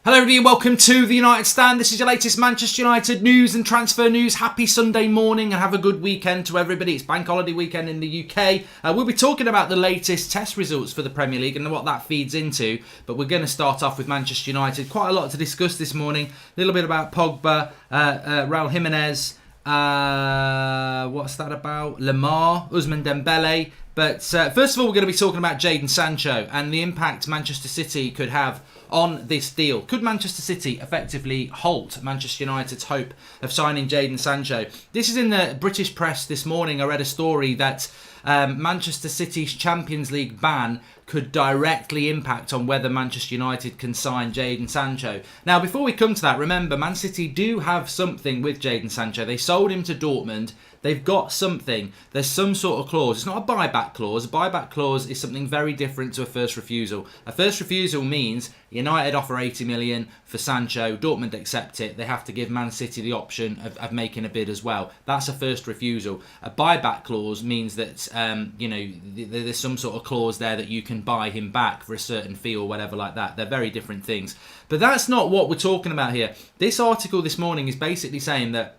Hello everybody and welcome to the United Stand. This is your latest Manchester United news and transfer news. Happy Sunday morning and have a good weekend to everybody. It's bank holiday weekend in the UK. We'll be talking about the latest test results for the Premier League and what that feeds into. But we're going to start off with Manchester United. Quite a lot to discuss this morning. A little bit about Pogba, Raul Jimenez, what's that about? Lamar, Ousmane Dembele. But first of all, we're going to be talking about Jadon Sancho and the impact Manchester City could have on this deal. Could Manchester City effectively halt Manchester United's hope of signing Jadon Sancho? This is in the British press this morning. I read a story that Manchester City's Champions League ban could directly impact on whether Manchester United can sign Jadon Sancho. Now, before we come to that, remember, Man City do have something with Jadon Sancho. They sold him to Dortmund. They've got something. There's some sort of clause. It's not a buyback clause. A buyback clause is something very different to a first refusal. A first refusal means United offer 80 million for Sancho. Dortmund accept it. They have to give Man City the option of making a bid as well. That's a first refusal. A buyback clause means that there's some sort of clause there that you can buy him back for a certain fee or whatever like that. They're very different things. But that's not what we're talking about here. This article this morning is basically saying that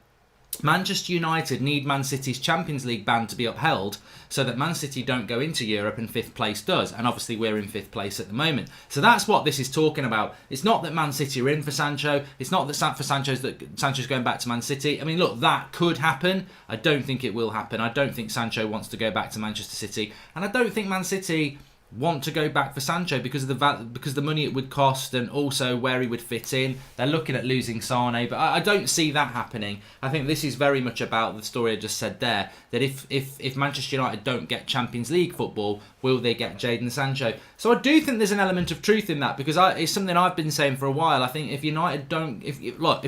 Manchester United need Man City's Champions League ban to be upheld so that Man City don't go into Europe and fifth place does. And obviously we're in fifth place at the moment. So that's what this is talking about. It's not that Man City are in for Sancho. It's not that Sancho's going back to Man City. I mean, look, that could happen. I don't think it will happen. I don't think Sancho wants to go back to Manchester City. And I don't think Man City want to go back for Sancho because of the money it would cost and also where he would fit in. They're looking at losing Sane, but I don't see that happening. I think this is very much about the story I just said there, that if Manchester United don't get Champions League football, will they get Jadon Sancho? So I do think there's an element of truth in that because it's something I've been saying for a while. I think if United don't, if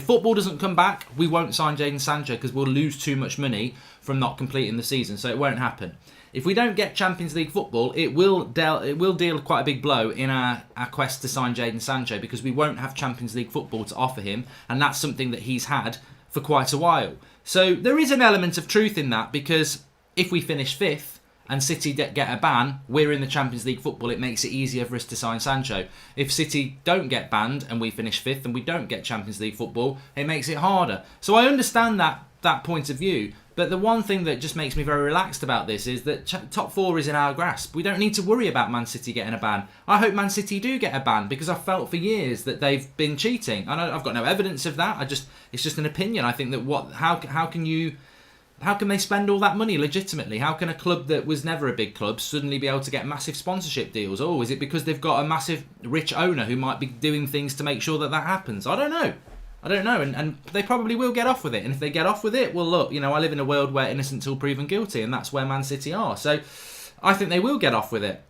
football doesn't come back, we won't sign Jadon Sancho because we'll lose too much money from not completing the season, so it won't happen. If we don't get Champions League football, it will deal quite a big blow in our quest to sign Jadon Sancho because we won't have Champions League football to offer him, and that's something that he's had for quite a while. So there is an element of truth in that because if we finish fifth and City get a ban, we're in the Champions League football, it makes it easier for us to sign Sancho. If City don't get banned and we finish fifth and we don't get Champions League football, it makes it harder. So I understand that point of view. But the one thing that just makes me very relaxed about this is that top four is in our grasp. We don't need to worry about Man City getting a ban. I hope Man City do get a ban because I've felt for years that they've been cheating. I've got no evidence of that. It's just an opinion. I think that how can they spend all that money legitimately? How can a club that was never a big club suddenly be able to get massive sponsorship deals? Oh, is it because they've got a massive rich owner who might be doing things to make sure that happens? I don't know. And they probably will get off with it. And if they get off with it, well, look, I live in a world where innocent till proven guilty, and that's where Man City are. So I think they will get off with it.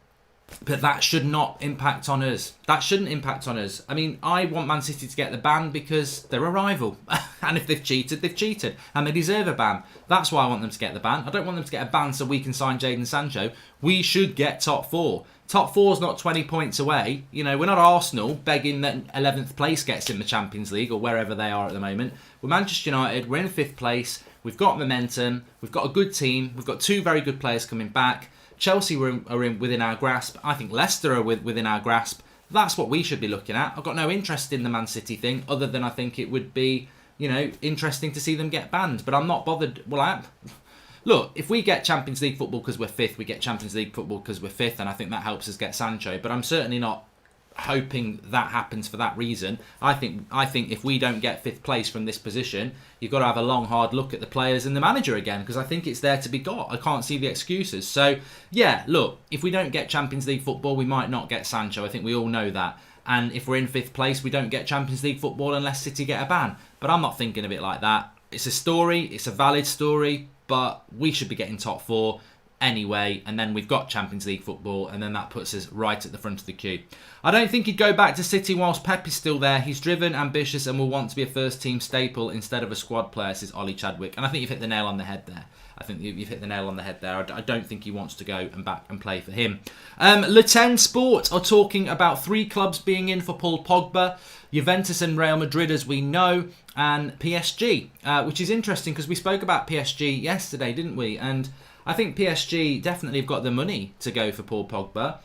But that should not impact on us. That shouldn't impact on us. I mean, I want Man City to get the ban because they're a rival. And if they've cheated, they've cheated. And they deserve a ban. That's why I want them to get the ban. I don't want them to get a ban so we can sign Jadon Sancho. We should get top four. Top four's not 20 points away. We're not Arsenal begging that 11th place gets in the Champions League or wherever they are at the moment. We're Manchester United. We're in 5th place. We've got momentum. We've got a good team. We've got two very good players coming back. Chelsea are within our grasp. I think Leicester are within our grasp. That's what we should be looking at. I've got no interest in the Man City thing other than I think it would be, interesting to see them get banned. But I'm not bothered. Look, if we get Champions League football because we're fifth, we get Champions League football because we're fifth, and I think that helps us get Sancho. But I'm certainly not hoping that happens for that reason. I think if we don't get fifth place from this position, you've got to have a long, hard look at the players and the manager again because I think it's there to be got. I can't see the excuses. So, yeah, look, if we don't get Champions League football, we might not get Sancho. I think we all know that. And if we're in fifth place, we don't get Champions League football unless City get a ban. But I'm not thinking of it like that. It's a story. It's a valid story. But we should be getting top four anyway, and then we've got Champions League football, and then that puts us right at the front of the queue. I don't think he'd go back to City whilst Pep is still there. He's driven, ambitious, and will want to be a first-team staple instead of a squad player, says Ollie Chadwick. And I think you've hit the nail on the head there. I don't think he wants to go and back and play for him. Le 10 Sport are talking about 3 clubs being in for Paul Pogba. Juventus and Real Madrid, as we know, and PSG, which is interesting because we spoke about PSG yesterday, didn't we? And I think PSG definitely have got the money to go for Paul Pogba.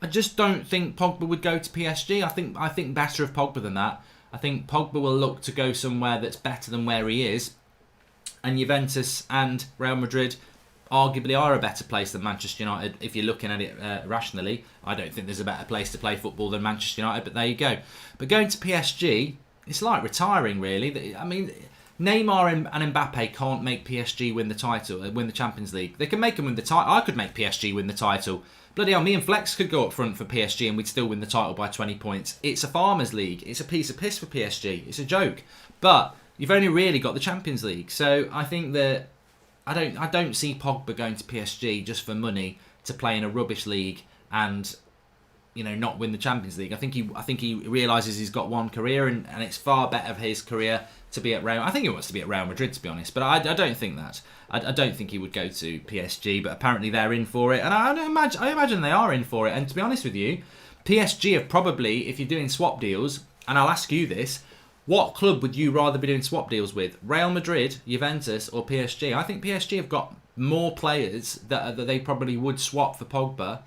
I just don't think Pogba would go to PSG. I think better of Pogba than that. I think Pogba will look to go somewhere that's better than where he is. And Juventus and Real Madrid arguably are a better place than Manchester United if you're looking at it rationally. I don't think there's a better place to play football than Manchester United, but there you go. But going to PSG, it's like retiring, really. I mean, Neymar and Mbappe can't make PSG win the title, win the Champions League. They can make them win the title. I could make PSG win the title. Bloody hell, me and Flex could go up front for PSG and we'd still win the title by 20 points. It's a farmers' league. It's a piece of piss for PSG. It's a joke. But you've only really got the Champions League. So I think that I don't see Pogba going to PSG just for money to play in a rubbish league and not win the Champions League. I think he realises he's got one career and it's far better for his career to be at Real. I think he wants to be at Real Madrid, to be honest, but I don't think that. I don't think he would go to PSG, but apparently they're in for it, and I imagine they are in for it. And to be honest with you, PSG have probably, if you're doing swap deals, and I'll ask you this, what club would you rather be doing swap deals with? Real Madrid, Juventus, or PSG? I think PSG have got more players that they probably would swap for Pogba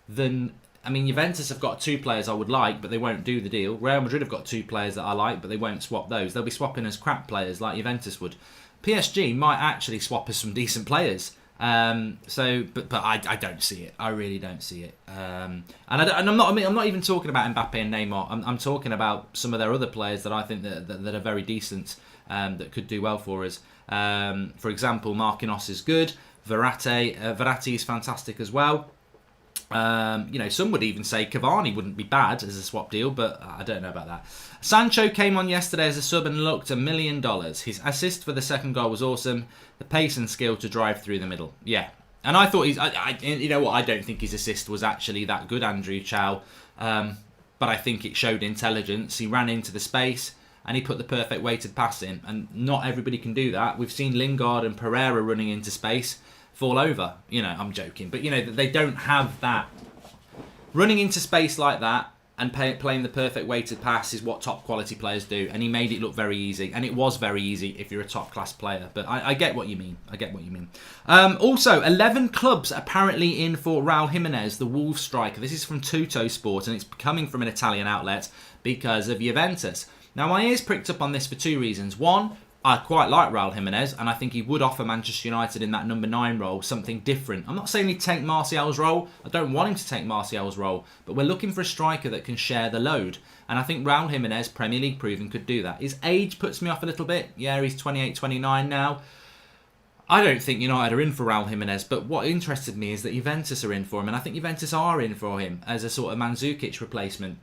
than... I mean, Juventus have got 2 players I would like, but they won't do the deal. Real Madrid have got 2 players that I like, but they won't swap those. They'll be swapping as crap players like Juventus would. PSG might actually swap as some decent players. But I don't see it. I really don't see it. And I'm not even talking about Mbappe and Neymar. I'm talking about some of their other players that I think that are very decent, that could do well for us. For example, Marquinhos is good. Verratti is fantastic as well. Some would even say Cavani wouldn't be bad as a swap deal, but I don't know about that. Sancho came on yesterday as a sub and looked $1 million. His assist for the second goal was awesome. The pace and skill to drive through the middle. Yeah. And I thought I don't think his assist was actually that good, Andrew Chow. But I think it showed intelligence. He ran into the space and he put the perfect weighted pass in. And not everybody can do that. We've seen Lingard and Pereira running into space fall over. I'm joking. But, they don't have that. Running into space like that and playing the perfect weighted pass is what top quality players do. And he made it look very easy. And it was very easy if you're a top class player. But I get what you mean. Also, 11 clubs apparently in for Raul Jimenez, the Wolves striker. This is from Tutto Sport and it's coming from an Italian outlet because of Juventus. Now, my ears pricked up on this for 2 reasons. One, I quite like Raul Jimenez, and I think he would offer Manchester United in that number 9 role something different. I'm not saying he'd take Martial's role. I don't want him to take Martial's role, but we're looking for a striker that can share the load. And I think Raul Jimenez, Premier League proven, could do that. His age puts me off a little bit. Yeah, he's 28, 29 now. I don't think United are in for Raul Jimenez, but what interested me is that Juventus are in for him, and I think Juventus are in for him as a sort of Mandzukic replacement.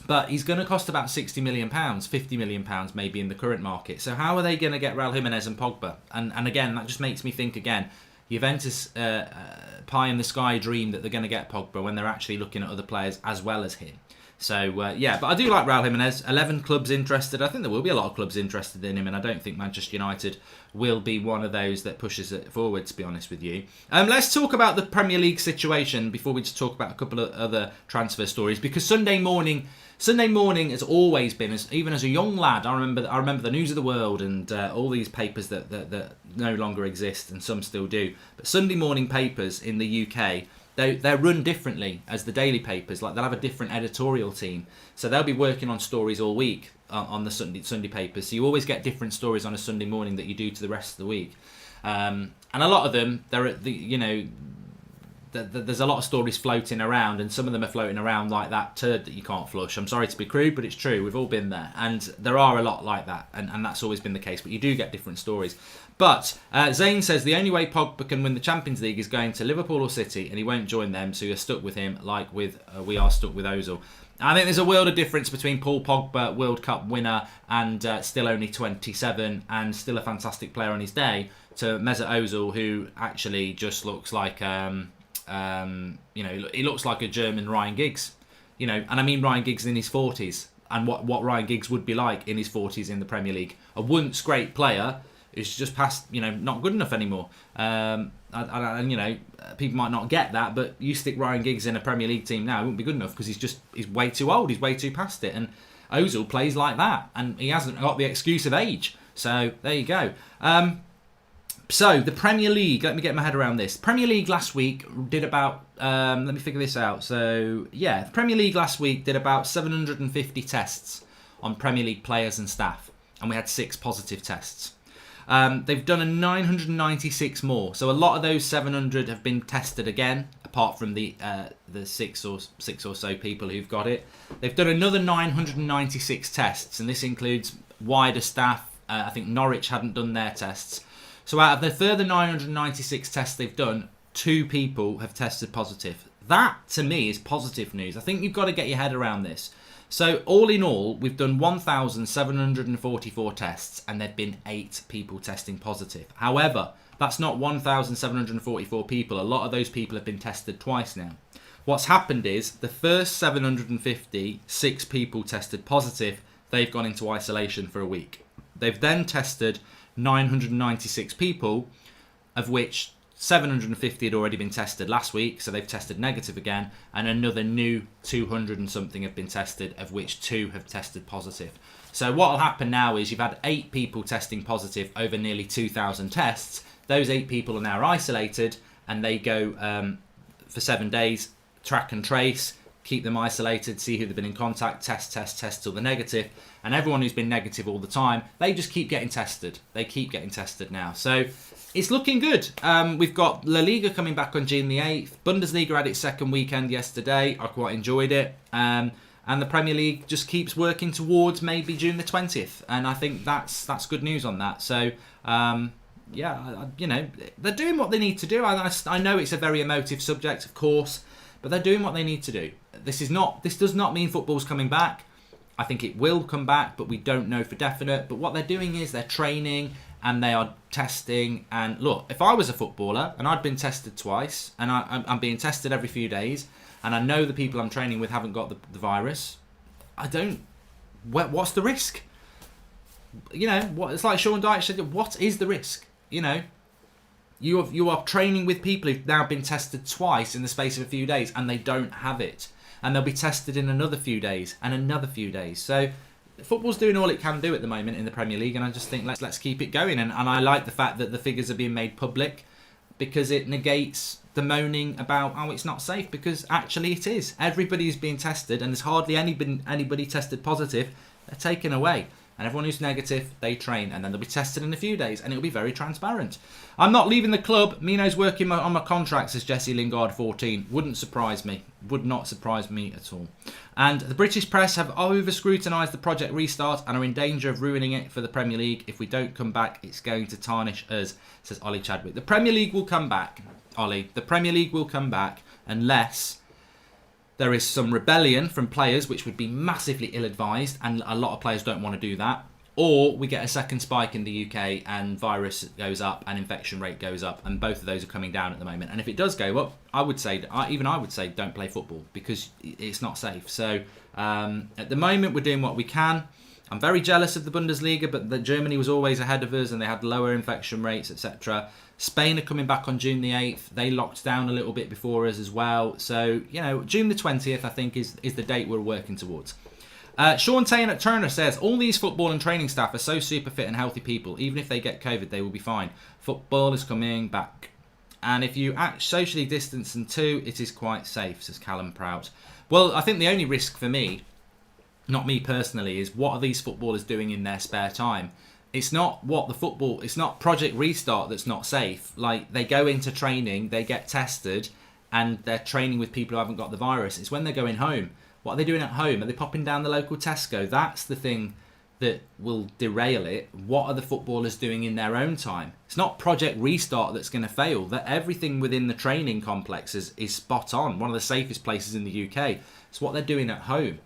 But he's going to cost about £60 million, £50 million maybe in the current market. So how are they going to get Raul Jimenez and Pogba? And again, that just makes me think again, Juventus pie in the sky dream that they're going to get Pogba when they're actually looking at other players as well as him. So, but I do like Raul Jimenez. 11 clubs interested. I think there will be a lot of clubs interested in him, and I don't think Manchester United will be one of those that pushes it forward, to be honest with you. Let's talk about the Premier League situation before we just talk about a couple of other transfer stories, because Sunday morning has always been, even as a young lad, I remember the News of the World and all these papers that no longer exist, and some still do. But Sunday morning papers in the UK, they're run differently as the daily papers. Like, they'll have a different editorial team, so they'll be working on stories all week on the Sunday papers. So you always get different stories on a Sunday morning that you do to the rest of the week. And a lot of them, there's a lot of stories floating around, and some of them are floating around like that turd that you can't flush. I'm sorry to be crude, but it's true. We've all been there, and there are a lot like that, and that's always been the case. But you do get different stories. But Zane says the only way Pogba can win the Champions League is going to Liverpool or City, and he won't join them, so you're stuck with him like we are stuck with Ozil. I think there's a world of difference between Paul Pogba, World Cup winner, and still only 27, and still a fantastic player on his day, to Mesut Ozil, who actually just looks like... he looks like a German Ryan Giggs, and I mean Ryan Giggs in his 40s, and what Ryan Giggs would be like in his 40s in the Premier League. A once great player who's just past, not good enough anymore. People might not get that, but you stick Ryan Giggs in a Premier League team now, it wouldn't be good enough because he's way too old, he's way too past it. And Ozil plays like that, and he hasn't got the excuse of age. So there you go. So, the Premier League, let me get my head around this. Premier League last week did about, let me figure this out. So, yeah, the Premier League last week did about 750 tests on Premier League players and staff. And we had 6 positive tests. They've done a 996 more. So, a lot of those 700 have been tested again, apart from the six or so people who've got it. They've done another 996 tests, and this includes wider staff. I think Norwich hadn't done their tests. So out of the further 996 tests they've done, 2 people have tested positive. That, to me, is positive news. I think you've got to get your head around this. So all in all, we've done 1,744 tests, and there've been 8 people testing positive. However, that's not 1,744 people. A lot of those people have been tested twice now. What's happened is the first 750, 6 people tested positive. They've gone into isolation for a week. They've then tested 996 people, of which 750 had already been tested last week, so they've tested negative again, and another new 200 and something have been tested, of which 2 have tested positive. So what will happen now is you've had 8 people testing positive over nearly 2,000 tests. Those 8 people are now isolated, and they go for 7 days, track and trace, keep them isolated, see who they've been in contact, test till they're negative. And everyone who's been negative all the time, they just keep getting tested. They keep getting tested now. So it's looking good. We've got La Liga coming back on June the 8th. Bundesliga had its second weekend yesterday. I quite enjoyed it. And the Premier League just keeps working towards maybe June the 20th. And I think that's good news on that. So, yeah, you know, they're doing what they need to do. I know it's a very emotive subject, of course, but they're doing what they need to do. This does not mean football's coming back. I think it will come back, but we don't know for definite. But what they're doing is they're training and they are testing. And look, if I was a footballer and I'd been tested twice, and I'm being tested every few days, and I know the people I'm training with haven't got the virus, what's the risk? You know, it's like Sean Dyche said, what is the risk? You know, you are training with people who've now been tested twice in the space of a few days, and they don't have it. And they'll be tested in another few days and another few days. So football's doing all it can do at the moment in the Premier League, and I just think let's keep it going. And I like the fact that the figures are being made public, because it negates the moaning about, oh, it's not safe, because actually it is. Everybody's being tested, and there's hardly anybody tested positive. They're taken away. And everyone who's negative, they train, and then they'll be tested in a few days, and it'll be very transparent. I'm not leaving the club. Mino's working on my contract, says Jesse Lingard 14. Wouldn't surprise me. Would not surprise me at all. And the British press have over-scrutinised the project restart and are in danger of ruining it for the Premier League. If we don't come back, it's going to tarnish us, says Ollie Chadwick. The Premier League will come back, Ollie. The Premier League will come back unless there is some rebellion from players, which would be massively ill-advised, and a lot of players don't want to do that. Or we get a second spike in the UK and virus goes up and infection rate goes up, and both of those are coming down at the moment. And if it does go up, I would say don't play football, because it's not safe. So at the moment we're doing what we can. I'm very jealous of the Bundesliga, but Germany was always ahead of us and they had lower infection rates, etc. Spain are coming back on June the 8th. They locked down a little bit before us as well. So, you know, June the 20th, I think, is the date we're working towards. Sean Turner says, all these football and training staff are so super fit and healthy people. Even if they get COVID, they will be fine. Football is coming back. And if you act socially distanced and too, it is quite safe, says Callum Prout. Well, I think the only risk for me, not me personally, is what are these footballers doing in their spare time? It's not it's not Project Restart that's not safe. Like, they go into training, they get tested, and they're training with people who haven't got the virus. It's when they're going home. What are they doing at home? Are they popping down the local Tesco? That's the thing that will derail it. What are the footballers doing in their own time? It's not Project Restart that's going to fail. That everything within the training complex is spot on. One of the safest places in the UK. It's what they're doing at home.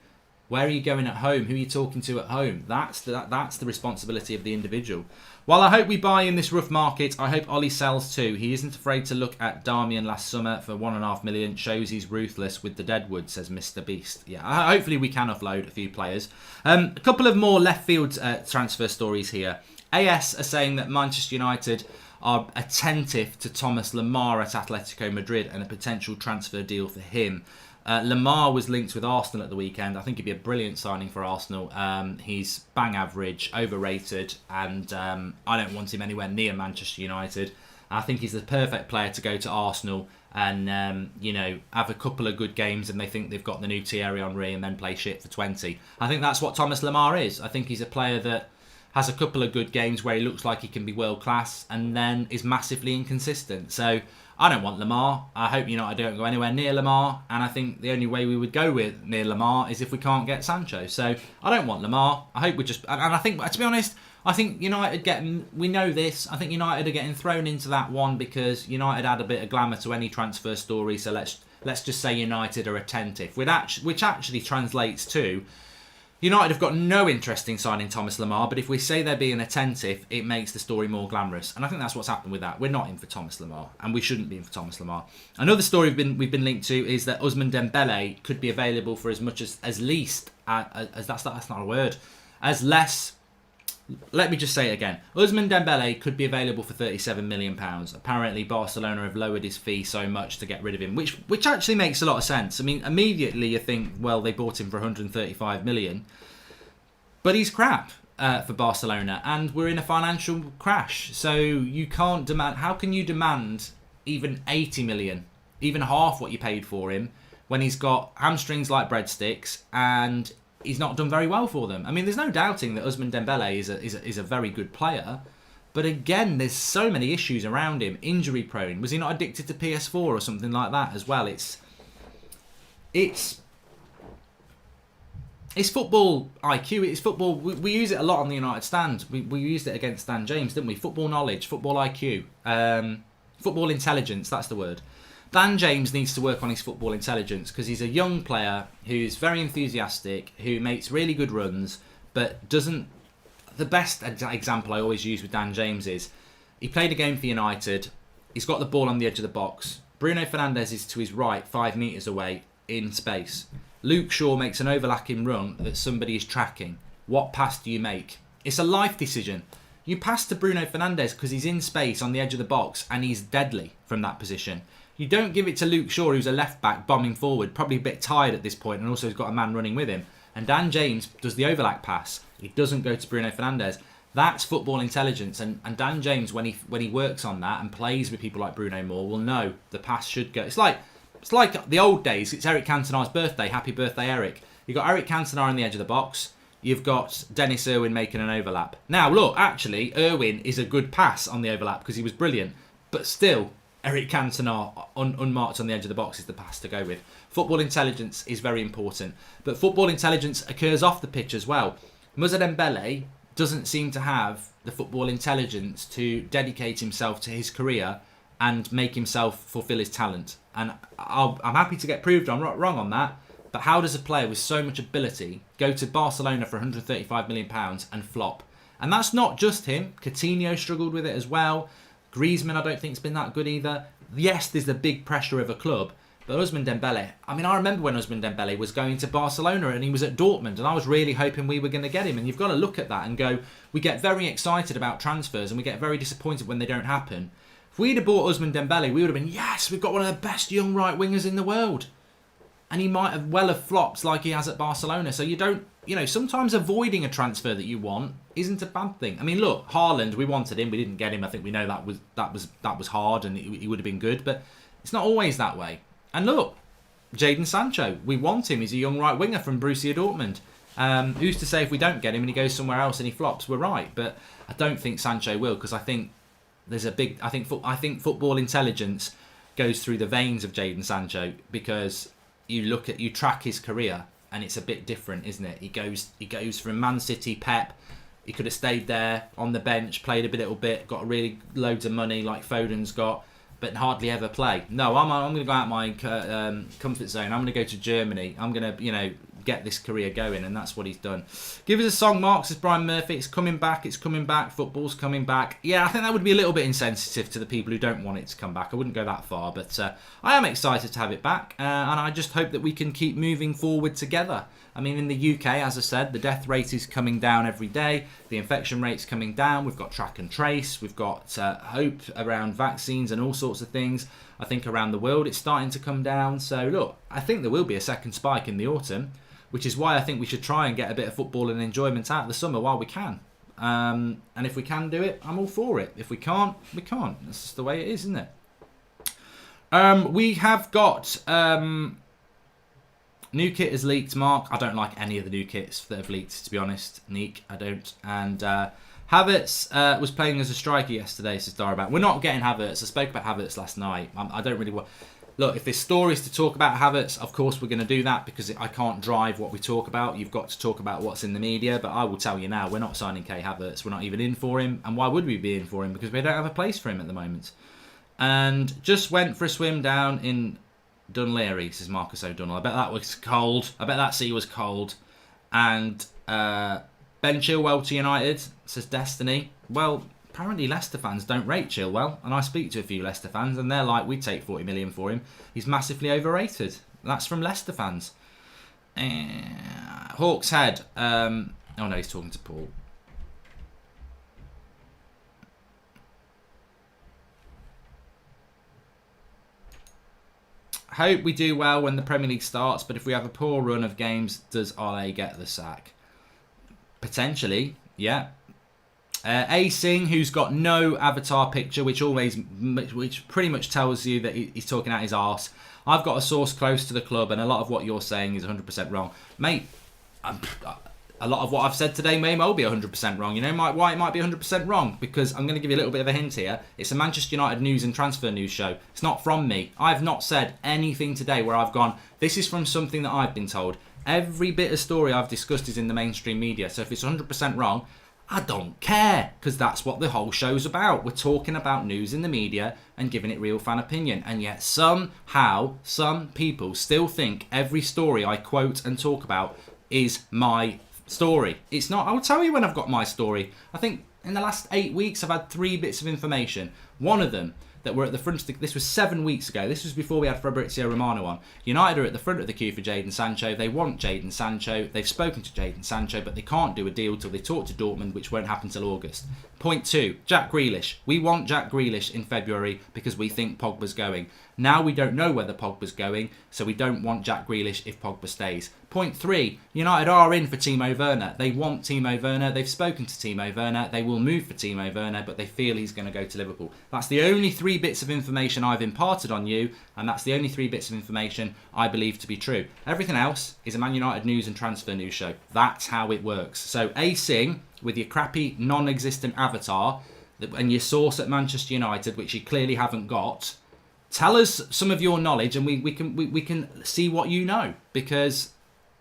Where are you going at home? Who are you talking to at home? That's the responsibility of the individual. While I hope we buy in this rough market, I hope Ollie sells too. He isn't afraid to look at Darmian last summer for $1.5 million. Shows he's ruthless with the deadwood, says Mr. Beast. Yeah, hopefully we can offload a few players. A couple of more left field transfer stories here. AS are saying that Manchester United are attentive to Thomas Lemar at Atletico Madrid and a potential transfer deal for him. Lamar was linked with Arsenal at the weekend. I think he'd be a brilliant signing for Arsenal. He's bang average, overrated, and I don't want him anywhere near Manchester United. I think he's the perfect player to go to Arsenal and have a couple of good games and they think they've got the new Thierry Henry and then play shit for 20. I think that's what Thomas Lemar is. I think he's a player that has a couple of good games where he looks like he can be world class and then is massively inconsistent. So I don't want Lemar. I hope United don't go anywhere near Lemar, and I think the only way we would go with near Lemar is if we can't get Sancho. So I don't want Lemar. I hope we just... And I think, to be honest, I think United getting... We know this. I think United are getting thrown into that one because United add a bit of glamour to any transfer story. So let's just say United are attentive, which actually translates to... United have got no interest in signing Thomas Lemar, but if we say they're being attentive, it makes the story more glamorous. And I think that's what's happened with that. We're not in for Thomas Lemar, and we shouldn't be in for Thomas Lemar. Another story we've been linked to is that Ousmane Dembele could be available for as much as least, as that's not a word, as less. Let me just say it again. Ousmane Dembele could be available for £37 million. Apparently, Barcelona have lowered his fee so much to get rid of him, which actually makes a lot of sense. I mean, immediately you think, well, they bought him for 135 million, but he's crap for Barcelona, and we're in a financial crash. So you can't demand. How can you demand even 80 million, even half what you paid for him, when he's got hamstrings like breadsticks and he's not done very well for them? I mean, there's no doubting that Ousmane Dembele is a very good player. But again, there's so many issues around him. Injury prone. Was he not addicted to PS4 or something like that as well? It's football IQ. It's football. We use it a lot on the United stand. We used it against Dan James, didn't we? Football knowledge, football IQ, football intelligence. That's the word. Dan James needs to work on his football intelligence because he's a young player who's very enthusiastic, who makes really good runs, but doesn't... The best example I always use with Dan James is he played a game for United, he's got the ball on the edge of the box, Bruno Fernandes is to his right 5 metres away in space. Luke Shaw makes an overlapping run that somebody is tracking. What pass do you make? It's a life decision. You pass to Bruno Fernandes because he's in space on the edge of the box and he's deadly from that position. You don't give it to Luke Shaw, who's a left-back bombing forward, probably a bit tired at this point, and also has got a man running with him. And Dan James does the overlap pass. He doesn't go to Bruno Fernandes. That's football intelligence. And Dan James, when he works on that and plays with people like Bruno Moore, will know the pass should go. It's like the old days. It's Eric Cantona's birthday. Happy birthday, Eric. You've got Eric Cantona on the edge of the box. You've got Dennis Irwin making an overlap. Now, look, actually, Irwin is a good pass on the overlap because he was brilliant. But still... Eric Cantona unmarked on the edge of the box is the pass to go with. Football intelligence is very important. But football intelligence occurs off the pitch as well. Moussa Dembele doesn't seem to have the football intelligence to dedicate himself to his career and make himself fulfil his talent. And I'm happy to get proved I'm wrong on that. But how does a player with so much ability go to Barcelona for £135 million and flop? And that's not just him. Coutinho struggled with it as well. Griezmann, I don't think, has been that good either. Yes, there's the big pressure of a club, but Ousmane Dembele... I mean, I remember when Ousmane Dembele was going to Barcelona and he was at Dortmund, and I was really hoping we were going to get him. And you've got to look at that and go, we get very excited about transfers and we get very disappointed when they don't happen. If we'd have bought Ousmane Dembele, we would have been, yes, we've got one of the best young right wingers in the world. And he might have flopped like he has at Barcelona. So you don't... sometimes avoiding a transfer that you want isn't a bad thing. I mean, look, Haaland, we wanted him, we didn't get him. I think we know that was hard and he would have been good, but it's not always that way. And look, Jadon Sancho, we want him. He's a young right winger from Borussia Dortmund. Who's to say if we don't get him and he goes somewhere else and he flops? We're right, but I don't think Sancho will because I think there's a big. I think football intelligence goes through the veins of Jadon Sancho because you track his career. And it's a bit different, isn't it? He goes from Man City, Pep. He could have stayed there on the bench, played a little bit, got really loads of money like Foden's got, but hardly ever play. No, I'm going to go out my comfort zone. I'm going to go to Germany. I'm going to get this career going, and that's what he's done. Give us a song, Mark, says Brian Murphy. It's coming back. Football's coming back. Yeah, I think that would be a little bit insensitive to the people who don't want it to come back. I wouldn't go that far, but I am excited to have it back, and I just hope that we can keep moving forward together. I mean, in the UK, as I said, the death rate is coming down every day. The infection rate's coming down. We've got track and trace. We've got hope around vaccines and all sorts of things. I think around the world it's starting to come down. So look, I think there will be a second spike in the autumn, which is why I think we should try and get a bit of football and enjoyment out of the summer while we can. And if we can do it, I'm all for it. If we can't, we can't. That's just the way it is, isn't it? We have got new kit has leaked, Mark. I don't like any of the new kits that have leaked, to be honest. Neek, I don't. And Havertz was playing as a striker yesterday, says Darabat. We're not getting Havertz. I spoke about Havertz last night. I don't really want... Look, if there's stories to talk about Havertz, of course we're going to do that because I can't drive what we talk about. You've got to talk about what's in the media. But I will tell you now, we're not signing Kai Havertz. We're not even in for him. And why would we be in for him? Because we don't have a place for him at the moment. And just went for a swim down in Dunleary, says Marcus O'Donnell. I bet that was cold. I bet that sea was cold. And Ben Chilwell to United, says Destiny. Well, apparently Leicester fans don't rate Chilwell. And I speak to a few Leicester fans and they're like, we'd take 40 million for him. He's massively overrated. That's from Leicester fans. Hawks Head. Oh no, he's talking to Paul. Hope we do well when the Premier League starts, but if we have a poor run of games, does Ole get the sack? Potentially, yeah. A Singh, who's got no avatar picture, which pretty much tells you that he's talking out his arse. I've got a source close to the club, and a lot of what you're saying is 100% wrong, mate. A lot of what I've said today may well be 100% wrong. You know why it might be 100% wrong? Because I'm going to give you a little bit of a hint here. It's a Manchester United news and transfer news show. It's not from me. I've not said anything today where I've gone, this is from something that I've been told. Every bit of story I've discussed is in the mainstream media. So if it's 100% wrong, I don't care. Because that's what the whole show's about. We're talking about news in the media and giving it real fan opinion. And yet somehow, some people still think every story I quote and talk about is my story. It's not. I will tell you when I've got my story. I think in the last 8 weeks I've had 3 bits of information. One of them that were at the front of this was 7 weeks ago. This was before we had Fabrizio Romano on. United are at the front of the queue for Jadon Sancho. They want Jadon Sancho. They've spoken to Jadon Sancho, but they can't do a deal till they talk to Dortmund, which won't happen till August. Point 2, Jack Grealish. We want Jack Grealish in February because we think Pogba's going. Now we don't know whether Pogba's going, so we don't want Jack Grealish if Pogba stays. Point 3, United are in for Timo Werner. They want Timo Werner. They've spoken to Timo Werner. They will move for Timo Werner, but they feel he's going to go to Liverpool. That's the only 3 bits of information I've imparted on you, and that's the only 3 bits of information I believe to be true. Everything else is a Man United news and transfer news show. That's how it works. So A Sing, with your crappy non-existent avatar, and your source at Manchester United, which you clearly haven't got, tell us some of your knowledge and we can see what you know, because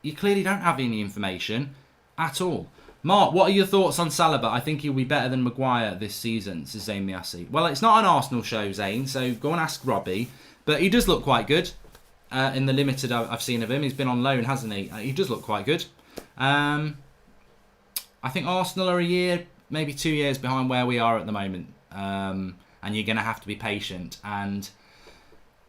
you clearly don't have any information at all. Mark, what are your thoughts on Saliba? I think he'll be better than Maguire this season, says Zayn Miassi. Well, it's not an Arsenal show, Zayn, so go and ask Robbie. But he does look quite good in the limited I've seen of him. He's been on loan, hasn't he? He does look quite good. I think Arsenal are a year, maybe 2 years behind where we are at the moment. And you're going to have to be patient. And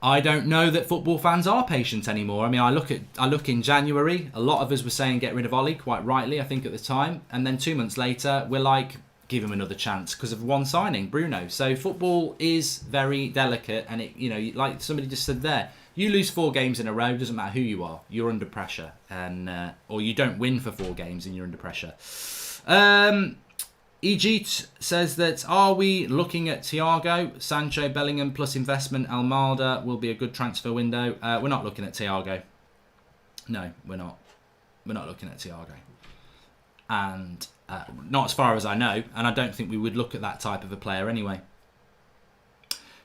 I don't know that football fans are patient anymore. I mean, I look in January. A lot of us were saying get rid of Ollie, quite rightly, I think, at the time. And then 2 months later, we're like, give him another chance because of one signing, Bruno. So football is very delicate. And, it, you know, like somebody just said there, you lose 4 games in a row, doesn't matter who you are. You're under pressure. And or you don't win for 4 games and you're under pressure. Ejit says that, are we looking at Thiago, Sancho, Bellingham plus investment? Almada will be a good transfer window. We're not looking at Thiago. No, we're not. We're not looking at Thiago. And not as far as I know. And I don't think we would look at that type of a player anyway.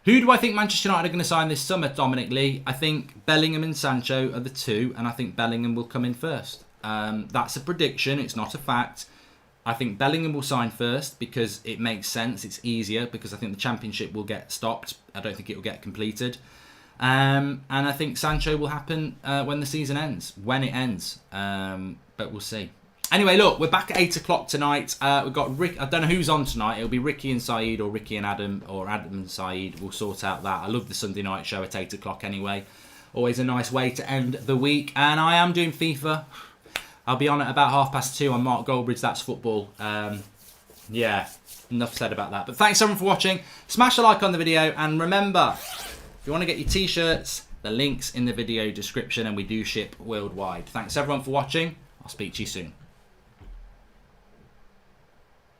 Who do I think Manchester United are going to sign this summer, Dominic Lee? I think Bellingham and Sancho are the 2. And I think Bellingham will come in first. That's a prediction. It's not a fact. I think Bellingham will sign first because it makes sense. It's easier because I think the Championship will get stopped. I don't think it will get completed. And I think Sancho will happen when the season ends. When it ends. But we'll see. Anyway, look, we're back at 8 o'clock tonight. We've got Rick. I don't know who's on tonight. It'll be Ricky and Saeed or Ricky and Adam or Adam and Saeed. We'll sort out that. I love the Sunday night show at 8 o'clock anyway. Always a nice way to end the week. And I am doing FIFA. I'll be on at about 2:30 on Mark Goldbridge. That's football. Yeah, enough said about that. But thanks everyone for watching. Smash a like on the video. And remember, you want to get your t-shirts, the link's in the video description, and we do ship worldwide. Thanks everyone for watching. I'll speak to you soon.